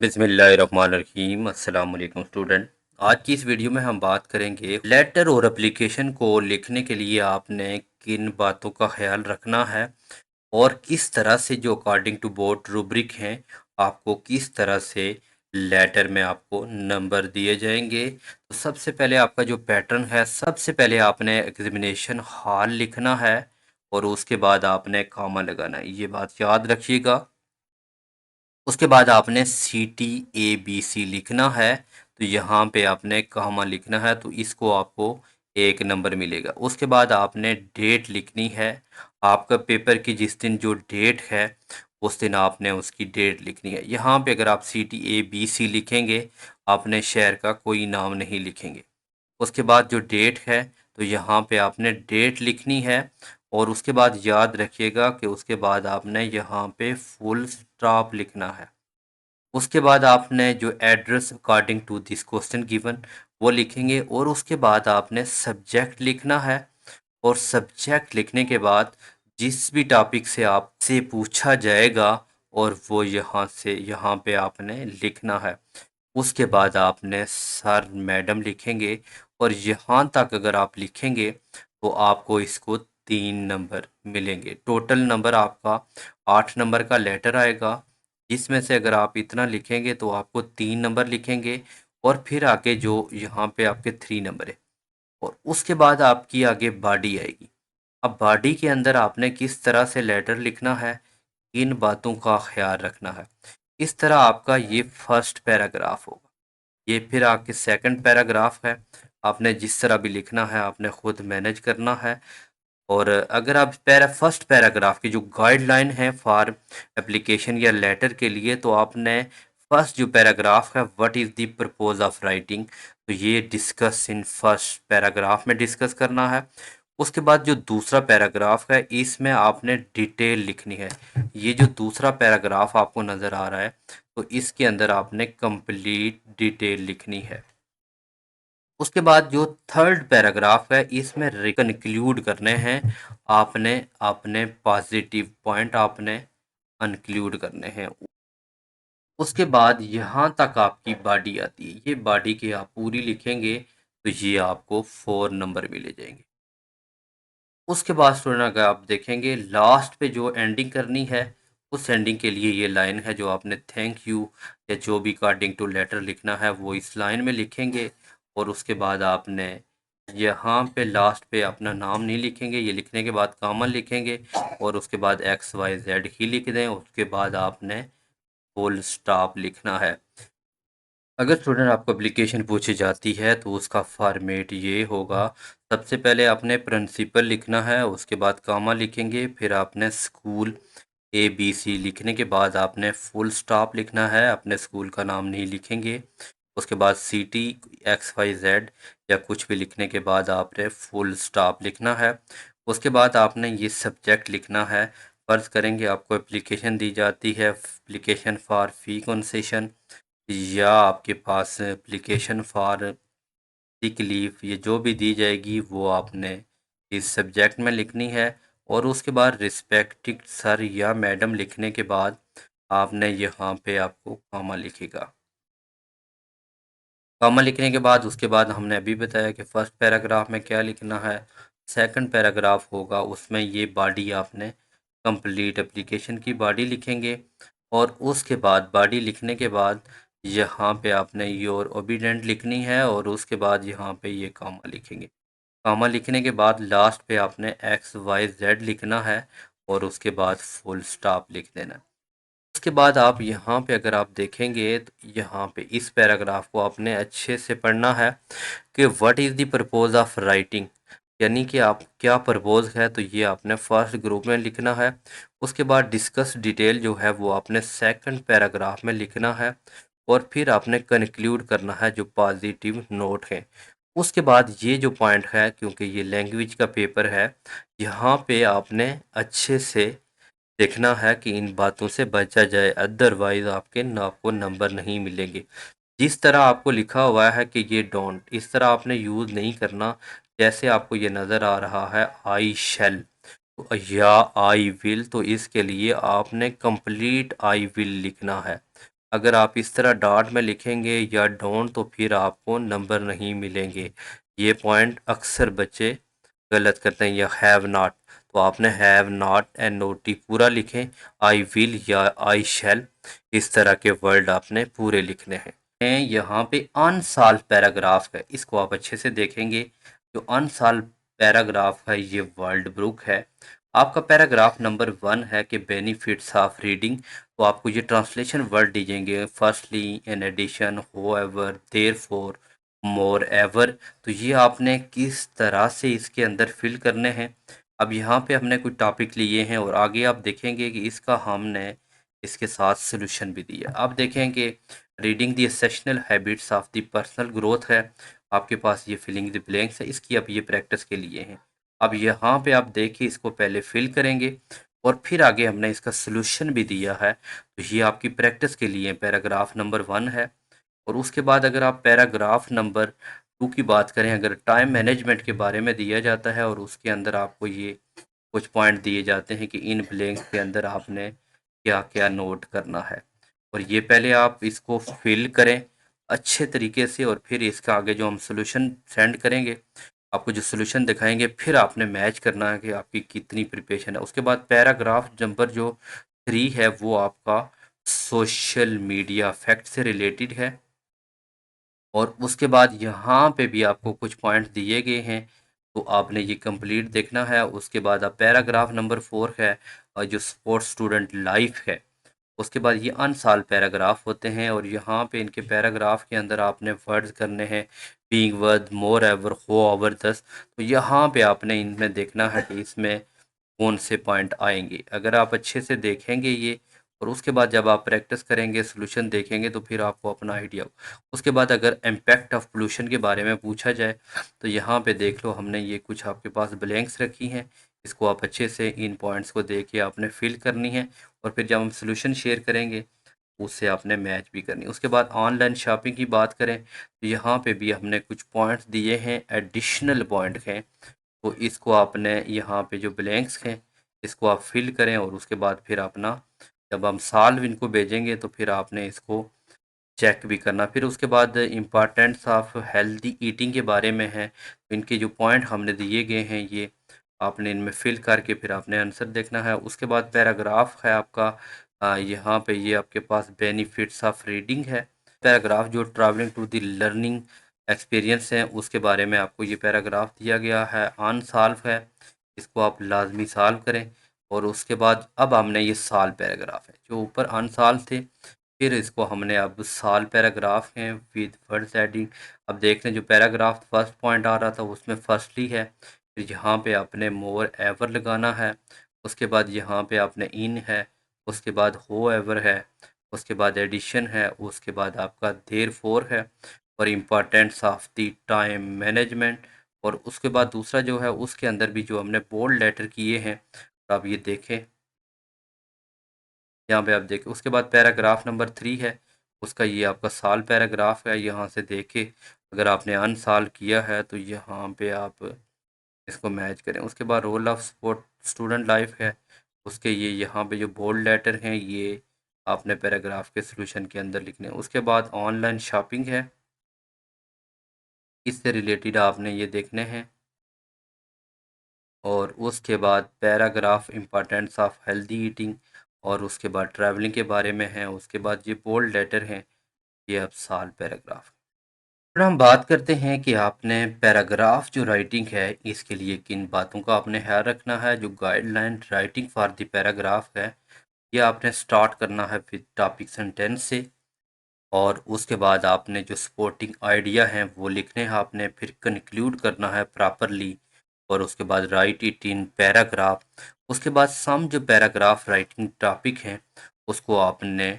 बिस्मिल्लाहिर्रहमानिर्रहीम अस्सलाम वालेकुम स्टूडेंट। आज की इस वीडियो में हम बात करेंगे लेटर और एप्लीकेशन को लिखने के लिए आपने किन बातों का ख्याल रखना है और किस तरह से जो अकॉर्डिंग टू बोर्ड रूब्रिक हैं आपको किस तरह से लेटर में आपको नंबर दिए जाएंगे। तो सबसे पहले आपका जो पैटर्न है, सबसे पहले आपने एग्जामिनेशन हॉल लिखना है और उसके बाद आपने कॉमा लगाना है, ये बात याद रखिएगा। उसके बाद आपने CTABC लिखना है, तो यहाँ पे आपने कॉमा लिखना है, तो इसको आपको 1 नंबर मिलेगा। उसके बाद आपने डेट लिखनी है, आपका पेपर की जिस दिन जो डेट है उस दिन आपने उसकी डेट लिखनी है। यहाँ पे अगर आप CTABC लिखेंगे आपने शहर का कोई नाम नहीं लिखेंगे। उसके बाद जो डेट है तो यहाँ पे आपने डेट लिखनी है और उसके बाद याद रखिएगा कि उसके बाद आपने यहाँ पे फुल स्टॉप लिखना है। उसके बाद आपने जो address according to this question given वो लिखेंगे और उसके बाद आपने सब्जेक्ट लिखना है और सब्जेक्ट लिखने के बाद जिस भी टॉपिक से आपसे पूछा जाएगा और वो यहाँ पे आपने लिखना है। उसके बाद आपने सर मैडम लिखेंगे और यहाँ तक अगर आप लिखेंगे तो आपको इसको 3 नंबर मिलेंगे। टोटल नंबर आपका 8 नंबर का लेटर आएगा, जिसमें से अगर आप इतना लिखेंगे तो आपको 3 नंबर लिखेंगे और फिर आगे जो यहाँ पे आपके 3 नंबर है और उसके बाद आपकी आगे बॉडी आएगी। अब बॉडी के अंदर आपने किस तरह से लेटर लिखना है, इन बातों का ख्याल रखना है। इस तरह आपका ये फर्स्ट पैराग्राफ होगा। ये फिर आपके सेकंड पैराग्राफ है, आपने जिस तरह भी लिखना है आपने खुद मैनेज करना है। और अगर आप फर्स्ट पैराग्राफ की जो गाइडलाइन है फॉर एप्लीकेशन या लेटर के लिए, तो आपने फर्स्ट जो पैराग्राफ है what is the purpose of writing, तो ये डिस्कस इन फर्स्ट पैराग्राफ में डिस्कस करना है। उसके बाद जो दूसरा पैराग्राफ है इसमें आपने डिटेल लिखनी है। ये जो दूसरा पैराग्राफ आपको नज़र आ रहा है तो इसके अंदर आपने कंप्लीट डिटेल लिखनी है। उसके बाद जो थर्ड पैराग्राफ है इसमें रिकनक्लूड करने हैं आपने, अपने पॉजिटिव पॉइंट आपने कंक्लूड करने हैं। उसके बाद यहाँ तक आपकी बॉडी आती है, ये बॉडी के आप पूरी लिखेंगे तो ये आपको 4 नंबर मिले जाएंगे। उसके बाद स्टूडेंट अगर आप देखेंगे लास्ट पे जो एंडिंग करनी है उस एंडिंग के लिए ये लाइन है जो आपने थैंक यू या जो भी अकॉर्डिंग टू लेटर लिखना है वो इस लाइन में लिखेंगे। और उसके बाद आपने यहाँ पे लास्ट पे अपना नाम नहीं लिखेंगे, ये लिखने के बाद कॉमन लिखेंगे और उसके बाद XYZ ही लिख दें। उसके बाद आपने फुल स्टॉप लिखना है। अगर स्टूडेंट आपको एप्लीकेशन पूछी जाती है तो उसका फॉर्मेट ये होगा, सबसे पहले आपने प्रिंसिपल लिखना है, उसके बाद कॉमा लिखेंगे, फिर आपने स्कूल ABC लिखने के बाद आपने फुल स्टॉप लिखना है, अपने स्कूल का नाम नहीं लिखेंगे। उसके बाद सिटी XYZ या कुछ भी लिखने के बाद आपने फुल स्टॉप लिखना है। उसके बाद आपने ये सब्जेक्ट लिखना है। फ़र्ज़ करेंगे आपको एप्लीकेशन दी जाती है, एप्लीकेशन फॉर फ़ी कंसेशन, या आपके पास एप्लीकेशन फॉर सिक लीव, ये जो भी दी जाएगी वो आपने इस सब्जेक्ट में लिखनी है। और उसके बाद रिस्पेक्टेड सर या मैडम लिखने के बाद आपने यहाँ पे आपको कॉमा लिखेगा। कॉमा लिखने के बाद उसके बाद हमने अभी बताया कि फर्स्ट पैराग्राफ में क्या लिखना है, सेकंड पैराग्राफ होगा उसमें ये बॉडी आपने कंप्लीट एप्लीकेशन की बॉडी लिखेंगे। और उसके बाद बॉडी लिखने के बाद यहाँ पे आपने योर ओबीडेंट लिखनी है और उसके बाद यहाँ पे ये कॉमा लिखेंगे। कॉमा लिखने के बाद लास्ट पे आपने XYZ लिखना है और उसके बाद फुल स्टॉप लिख देना है। उसके बाद आप यहाँ पे अगर आप देखेंगे तो यहाँ पे इस पैराग्राफ को आपने अच्छे से पढ़ना है कि what is the purpose of writing, यानी कि आप क्या पर्पोज है, तो ये आपने फर्स्ट ग्रुप में लिखना है। उसके बाद डिस्कस डिटेल जो है वो आपने सेकंड पैराग्राफ में लिखना है और फिर आपने कंक्लूड करना है जो पॉजिटिव नोट है। उसके बाद ये जो पॉइंट है, क्योंकि ये लैंग्वेज का पेपर है, यहाँ पे आपने अच्छे से देखना है कि इन बातों से बचा जाए, अदरवाइज आपको नंबर नहीं मिलेंगे। जिस तरह आपको लिखा हुआ है कि ये डोंट, इस तरह आपने यूज़ नहीं करना। जैसे आपको ये नज़र आ रहा है आई शैल या आई विल, तो इसके लिए आपने कंप्लीट आई विल लिखना है। अगर आप इस तरह डॉट में लिखेंगे या डोंट तो फिर आपको नंबर नहीं मिलेंगे। ये पॉइंट अक्सर बच्चे गलत करते हैं। या हैव नॉट, तो आपने have not N O T पूरा लिखें। आई विल या आई शैल, इस तरह के वर्ड आपने पूरे लिखने हैं। यहाँ पे अनसॉल्व पैराग्राफ है, इसको आप अच्छे से देखेंगे। जो अनसॉल्व पैराग्राफ है ये वर्ड बुक है। आपका पैराग्राफ नंबर 1 है कि बेनिफिट्स ऑफ रीडिंग, तो आपको ये ट्रांसलेशन वर्ड दीजिएंगे। Firstly, in addition, however, therefore, moreover. तो ये आपने किस तरह से इसके अंदर फिल करने हैं। अब यहाँ पे हमने कुछ टॉपिक लिए हैं और आगे आप देखेंगे कि इसका हमने इसके साथ सोल्यूशन भी दिया। आप देखेंगे reading the essential habits of the personal growth है। आपके पास ये फिलिंग द ब्लैंक्स है, इसकी अब ये प्रैक्टिस के लिए हैं। अब यहाँ पे आप देखिए, इसको पहले फिल करेंगे और फिर आगे हमने इसका सोल्यूशन भी दिया है। तो ये आपकी प्रैक्टिस के लिए पैराग्राफ नंबर 1 है। और उसके बाद अगर आप पैराग्राफ नंबर 2 की बात करें, अगर टाइम मैनेजमेंट के बारे में दिया जाता है और उसके अंदर आपको ये कुछ पॉइंट दिए जाते हैं कि इन ब्लैंक्स के अंदर आपने क्या क्या नोट करना है। और ये पहले आप इसको फिल करें अच्छे तरीके से और फिर इसका आगे जो हम सोल्यूशन सेंड करेंगे, आपको जो सोल्यूशन दिखाएंगे, फिर आपने मैच करना है कि आपकी कितनी प्रिपरेशन है। उसके बाद पैराग्राफ नंबर जो 3 है वो आपका सोशल मीडिया फैक्ट से रिलेटेड है। और उसके बाद यहाँ पे भी आपको कुछ पॉइंट दिए गए हैं, तो आपने ये कंप्लीट देखना है। उसके बाद आप पैराग्राफ नंबर 4 है और जो स्पोर्ट्स स्टूडेंट लाइफ है, उसके बाद ये अनसॉल्व पैराग्राफ होते हैं। और यहाँ पे इनके पैराग्राफ के अंदर आपने वर्ड्स करने हैं बीइंग वर्थ, मोर एवर, हो ओवर दस। तो यहाँ पे आपने इनमें देखना है कि इसमें कौन से पॉइंट आएंगे। अगर आप अच्छे से देखेंगे ये और उसके बाद जब आप प्रैक्टिस करेंगे, सोल्यूशन देखेंगे, तो फिर आपको अपना आइडिया हो। उसके बाद अगर इम्पैक्ट ऑफ पोल्यूशन के बारे में पूछा जाए तो यहाँ पे देख लो, हमने ये कुछ आपके पास ब्लैंक्स रखी हैं। इसको आप अच्छे से इन पॉइंट्स को देख के आपने फिल करनी है और फिर जब हम सोल्यूशन शेयर करेंगे उससे आपने मैच भी करनी है। उसके बाद ऑनलाइन शॉपिंग की बात करें तो यहाँ पे भी हमने कुछ पॉइंट्स दिए हैं, एडिशनल पॉइंट हैं। तो इसको आपने यहाँ पे जो ब्लैंक्स हैं इसको आप फिल करें और उसके बाद फिर अपना जब हम सॉल्व इनको भेजेंगे तो फिर आपने इसको चेक भी करना। फिर उसके बाद इम्पॉर्टेंट्स ऑफ हेल्दी ईटिंग के बारे में है। तो इनके जो पॉइंट हमने दिए गए हैं ये आपने इनमें फिल करके फिर आपने आंसर देखना है। उसके बाद पैराग्राफ है आपका यहाँ पे ये आपके पास बेनिफिट्स ऑफ रीडिंग है। पैराग्राफ जो travelling to the learning experience है उसके बारे में आपको ये पैराग्राफ दिया गया है। अनसॉल्व है, इसको आप लाजमी सॉल्व करें। और उसके बाद अब हमने ये सॉल्व पैराग्राफ है जो ऊपर अनसॉल्व थे, फिर इसको हमने अब सॉल्व पैराग्राफ हैं विद वर्ड्स एडिंग। अब देख लें, जो पैराग्राफ फर्स्ट पॉइंट आ रहा था उसमें फर्स्टली है, फिर यहाँ पे आपने मोर एवर लगाना है। उसके बाद यहाँ पे आपने इन है, उसके बाद हो एवर है, उसके बाद एडिशन है, उसके बाद आपका देर फोर है और importance of the time management. और उसके बाद दूसरा जो है उसके अंदर भी जो हमने बोल्ड लेटर किए हैं, तो आप ये देखें, यहाँ पे आप देखें। उसके बाद पैराग्राफ नंबर 3 है, उसका ये आपका साल पैराग्राफ है। यहाँ से देखे अगर आपने अनसाल किया है तो यहाँ पे आप इसको मैच करें। उसके बाद role of sport student life है, उसके ये यहाँ पे जो बोल्ड लेटर हैं ये आपने पैराग्राफ के सोल्यूशन के अंदर लिखने हैं। उसके बाद ऑनलाइन शॉपिंग है, इससे रिलेटेड आपने ये देखने हैं। और उसके बाद paragraph importance of healthy eating, और उसके बाद ट्रैवलिंग के बारे में है। उसके बाद ये बोल्ड लेटर हैं, ये अब साल पैराग्राफ। फिर हम बात करते हैं कि आपने पैराग्राफ जो राइटिंग है इसके लिए किन बातों का आपने ख्याल रखना है। जो guideline writing for the paragraph है ये आपने स्टार्ट करना है विद टॉपिक सेंटेंस से। और उसके बाद आपने जो सपोर्टिंग आइडिया हैं वो लिखने हैं आपने, फिर कंक्लूड करना है प्रॉपरली। और उसके बाद राइट इट इन पैराग्राफ। उसके बाद सम जो पैराग्राफ राइटिंग टॉपिक हैं उसको आपने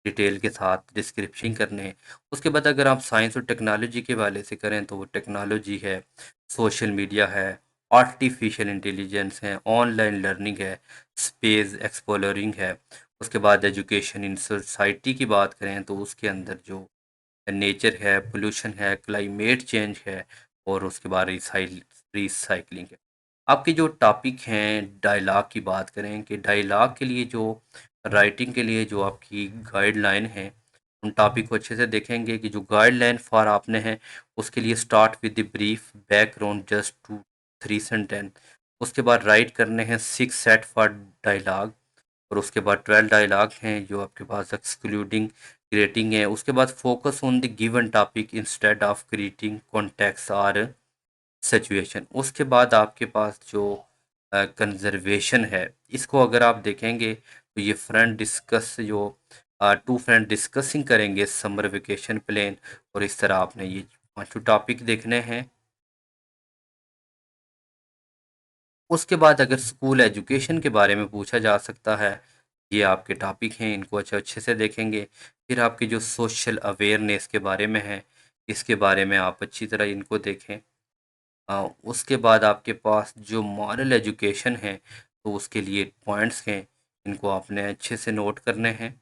डिटेल के साथ डिस्क्रिप्शन करने हैं। उसके बाद अगर आप साइंस और टेक्नोलॉजी के वाले से करें तो वो टेक्नोलॉजी है, सोशल मीडिया है, आर्टिफिशियल इंटेलिजेंस है, ऑनलाइन लर्निंग है, स्पेस एक्सप्लोरिंग है। उसके बाद एजुकेशन इन सोसाइटी की बात करें तो उसके अंदर जो नेचर है, पोल्यूशन है, क्लाइमेट चेंज है, और उसके बाद रिसाइकलिंग है। आपके जो टॉपिक हैं डायलॉग की बात करें कि डायलॉग के लिए जो राइटिंग के लिए जो आपकी गाइडलाइन है उन टॉपिक को अच्छे से देखेंगे कि जो गाइडलाइन फॉर आपने है उसके लिए start with the brief background just 2-3 sentence. उसके बाद राइट करने हैं 6 सेट फॉर डायलॉग, और उसके बाद 12 डायलॉग हैं जो आपके पास एक्सक्लूडिंग क्रिएटिंग है। उसके बाद focus on the given topic instead of creating context और सिचुएशन। उसके बाद आपके पास जो कंजर्वेशन है, इसको अगर आप देखेंगे तो ये फ्रेंड डिस्कस जो टू फ्रेंड डिस्कसिंग करेंगे समर वेकेशन प्लान, और इस तरह आपने ये पांचों टॉपिक देखने हैं। उसके बाद अगर स्कूल एजुकेशन के बारे में पूछा जा सकता है, ये आपके टॉपिक हैं, इनको अच्छे अच्छे से देखेंगे। फिर आपकी जो सोशल अवेयरनेस के बारे में है, इसके बारे में आप अच्छी तरह इनको देखें। उसके बाद आपके पास जो मॉरल एजुकेशन है, तो उसके लिए पॉइंट्स हैं, इनको आपने अच्छे से नोट करने हैं।